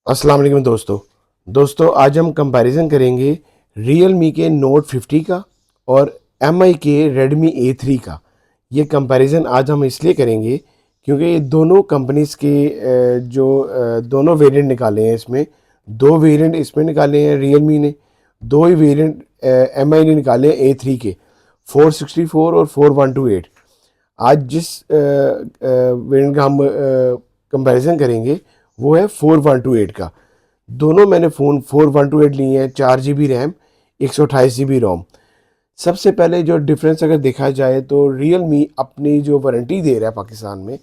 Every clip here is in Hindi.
अस्सलाम वालेकुम दोस्तों आज हम कंपैरिजन करेंगे Realme के Note 50 का और MI के Redmi A3 का। ये कंपैरिजन आज हम इसलिए करेंगे क्योंकि ये दोनों कंपनीज़ के दोनों वेरिएंट निकाले हैं। इसमें दो वेरिएंट इसमें निकाले हैं Realme ने, दो ही वेरिएंट MI ने निकाले हैं A3 के, 464 और 4128। आज जिस वेरिएंट का हम कंपैरिजन करेंगे वो है 4128 का। दोनों मैंने फ़ोन 4128 लिए हैं, 4 GB रैम, 128 GB रोम। सबसे पहले जो डिफरेंस अगर देखा जाए तो Realme अपनी जो वारंटी दे रहा है पाकिस्तान में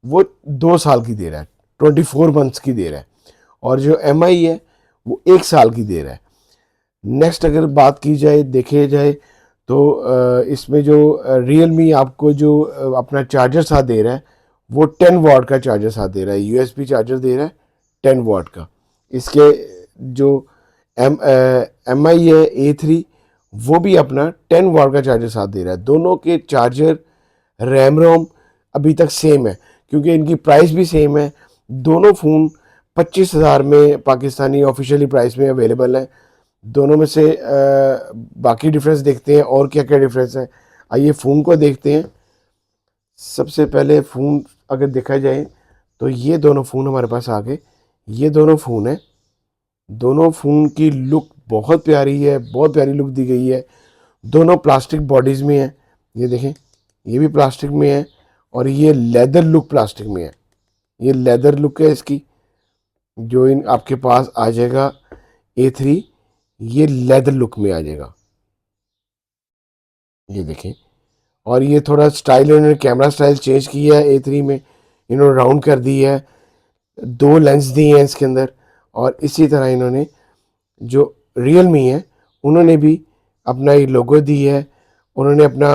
वो 2 साल की दे रहा है, 24 मंथ्स की दे रहा है, और जो MI है वो 1 साल की दे रहा है। नेक्स्ट अगर बात की जाए देखे जाए तो इसमें जो Realme आपको जो अपना चार्जर साथ दे रहा है वो 10 वाट का चार्जर साथ दे रहा है, USB चार्जर दे रहा है 10 वाट का। इसके जो MI है A3 वो भी अपना 10 वाट का चार्जर साथ दे रहा है। दोनों के चार्जर रैम रोम अभी तक सेम है क्योंकि इनकी प्राइस भी सेम है। दोनों फ़ोन 25,000 में पाकिस्तानी ऑफिशियली प्राइस में अवेलेबल है। दोनों में से बाकी डिफरेंस देखते हैं और क्या क्या डिफरेंस है। आइए फ़ोन को देखते हैं। सबसे पहले फ़ोन अगर देखा जाए तो ये दोनों फ़ोन हमारे पास आ गए। ये दोनों फ़ोन है, दोनों फ़ोन की लुक बहुत प्यारी है, बहुत प्यारी लुक दी गई है। दोनों प्लास्टिक बॉडीज़ में है, ये देखें, ये भी प्लास्टिक में है और ये लेदर लुक प्लास्टिक में है। ये लेदर लुक है इसकी, जो इन आपके पास आ जाएगा A3, ये लेदर लुक में आ जाएगा, ये देखें। और ये थोड़ा स्टाइल इन्होंने कैमरा स्टाइल चेंज किया है A3 में, इन्होंने राउंड कर दी है, दो लेंस दिए हैं इसके अंदर। और इसी तरह इन्होंने जो Realme है उन्होंने भी अपना ये लोगो दी है, उन्होंने अपना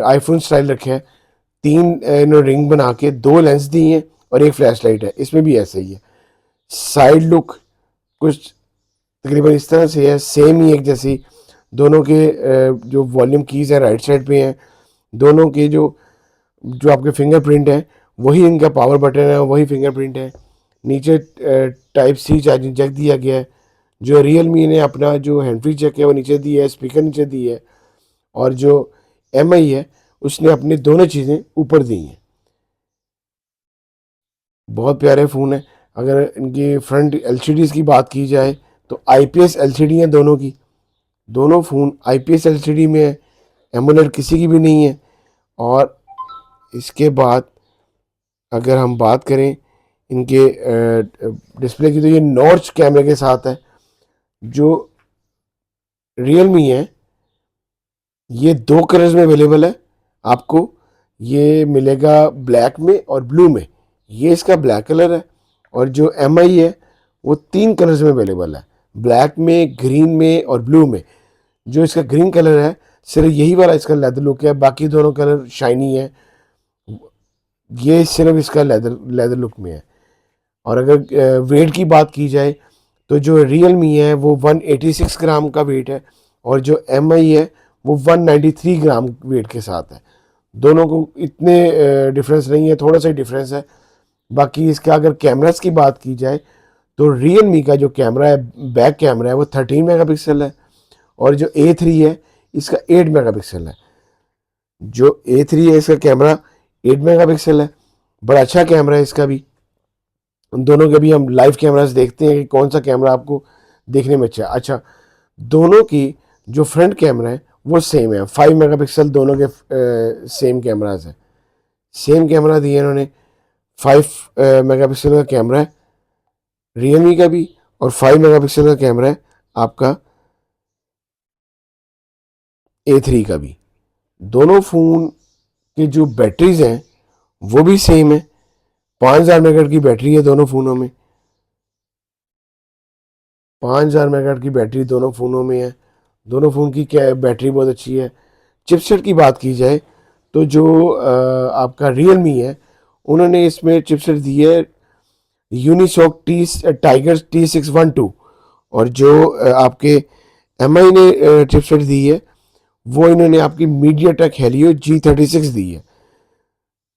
आईफोन स्टाइल रखा है। तीन इन्होंने रिंग बना के दो लेंस दी हैं और एक फ्लैश लाइट है, इसमें भी ऐसा ही है। साइड लुक कुछ तकरीबन इस तरह से है, सेम ही एक जैसी। दोनों के जो वॉल्यूम कीज़ हैं राइट साइड पे हैं। दोनों के जो जो आपके फिंगरप्रिंट है वही इनका पावर बटन है, वही फिंगरप्रिंट है। नीचे टाइप सी चार्जिंग जैक दिया गया है। जो Realme ने अपना जो हैंड फ्री जैक है वो नीचे दी है, स्पीकर नीचे दी है, और जो MI है उसने अपनी दोनों चीज़ें ऊपर दी हैं। बहुत प्यारे फ़ोन है। अगर इनकी फ्रंट LCDs की बात की जाए तो IPS LCD है दोनों की। दोनों फ़ोन IPS LCD में है, एमोलेड किसी की भी नहीं है। और इसके बाद अगर हम बात करें इनके डिस्प्ले की तो ये नॉच कैमरे के साथ है। जो Realme है ये दो कलर्स में अवेलेबल है आपको। ये मिलेगा ब्लैक में और ब्लू में, ये इसका ब्लैक कलर है। और जो MI है वो 3 कलर्स में अवेलेबल है, ब्लैक में, ग्रीन में और ब्लू में। जो इसका ग्रीन कलर है सिर्फ यही वाला इसका लेदर लुक है, बाकी दोनों कलर शाइनी है, ये सिर्फ इसका लेदर लुक में है। और अगर वेट की बात की जाए तो जो Realme है वो 186 ग्राम का वेट है और जो MI है वो 193 ग्राम वेट के साथ है। दोनों को इतने डिफरेंस नहीं है, थोड़ा सा ही डिफरेंस है। बाकी इसका अगर कैमरास की बात की जाए तो Realme का जो कैमरा है, बैक कैमरा है, वो 13 मेगापिक्सल है और जो A3 है इसका 8 मेगापिक्सल है। जो A3 है इसका कैमरा 8 मेगापिक्सल है, बड़ा अच्छा कैमरा है इसका भी। उन दोनों के भी हम लाइव कैमरास देखते हैं कि कौन सा कैमरा आपको देखने में अच्छा। दोनों की जो फ्रंट कैमरा है वो सेम है, 5 मेगापिक्सल दोनों के सेम कैमराज हैं। सेम कैमरा दिए इन्होंने, 5 मेगापिक्सल का कैमरा है Realme का भी और 5 मेगापिक्सल का कैमरा है आपका A3 का भी। दोनों फ़ोन की जो बैटरीज हैं वो भी सेम है, 5000 मेगाहर्ट्ज़ की बैटरी है दोनों फ़ोनों में। 5000 मेगाहर्ट्ज़ की बैटरी दोनों फ़ोनों में है। दोनों फ़ोन की क्या बैटरी बहुत अच्छी है। चिपसेट की बात की जाए तो जो आपका Realme है उन्होंने इसमें चिपसेट दी है यूनिसॉक टाइगर T612, और जो आपके MI ने चिपसेट दी है वो इन्होंने आपकी मीडियाटेक हेलियो G36 दी है।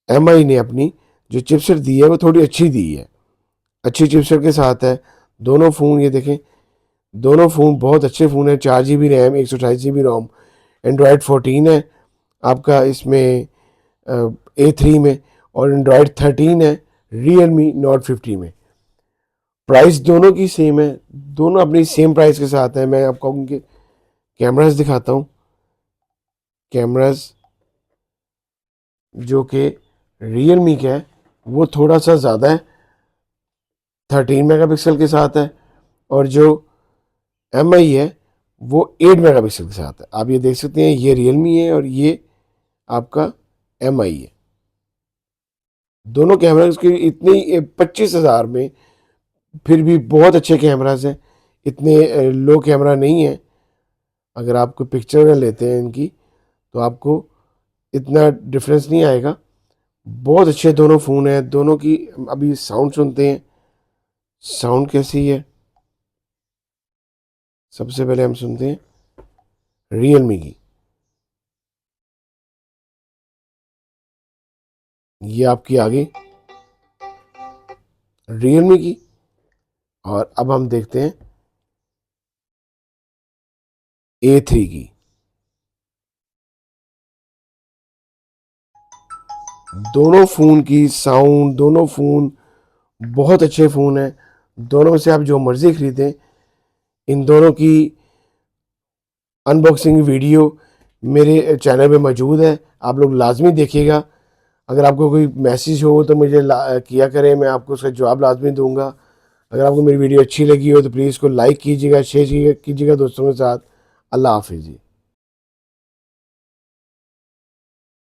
MI ने अपनी जो चिपसेट दी है वो थोड़ी अच्छी दी है, अच्छी चिपसेट के साथ है। दोनों फ़ोन ये देखें, दोनों फ़ोन बहुत अच्छे फ़ोन हैं। 4 GB रैम, 128 GB रोम, एंड्रॉयड 14 है आपका इसमें A3 में, और एंड्रॉयड 13 है Realme Note 50 में। प्राइस दोनों की सेम है, दोनों अपनी सेम प्राइस के साथ हैं। मैं आपको उनके कैमरास दिखाता हूँ। कैमरास जो कि Realme का है वो थोड़ा सा ज़्यादा है, 13 MP के साथ है, और जो MI है वो 8 MP के साथ है। आप ये देख सकते हैं, ये Realme है और ये आपका MI है। दोनों कैमरास की इतनी 25,000 में फिर भी बहुत अच्छे कैमरास हैं, इतने लो कैमरा नहीं है। अगर आप कोई पिक्चर वगैरह लेते हैं इनकी तो आपको इतना डिफरेंस नहीं आएगा। बहुत अच्छे दोनों फ़ोन हैं। दोनों की अभी साउंड सुनते हैं, साउंड कैसी है। सबसे पहले हम सुनते हैं Realme की। ये आपकी आ गई Realme की, और अब हम देखते हैं A3 की। दोनों फ़ोन की साउंड, दोनों फ़ोन बहुत अच्छे फ़ोन हैं। दोनों में से आप जो मर्ज़ी ख़रीदें। इन दोनों की अनबॉक्सिंग वीडियो मेरे चैनल पे मौजूद है, आप लोग लाजमी देखिएगा। अगर आपको कोई मैसेज हो तो मुझे किया करें, मैं आपको उसका जवाब लाजमी दूंगा। अगर आपको मेरी वीडियो अच्छी लगी हो तो प्लीज़ इसको लाइक कीजिएगा, शेयर कीजिएगा दोस्तों के साथ। अल्लाह हाफिज़ जी।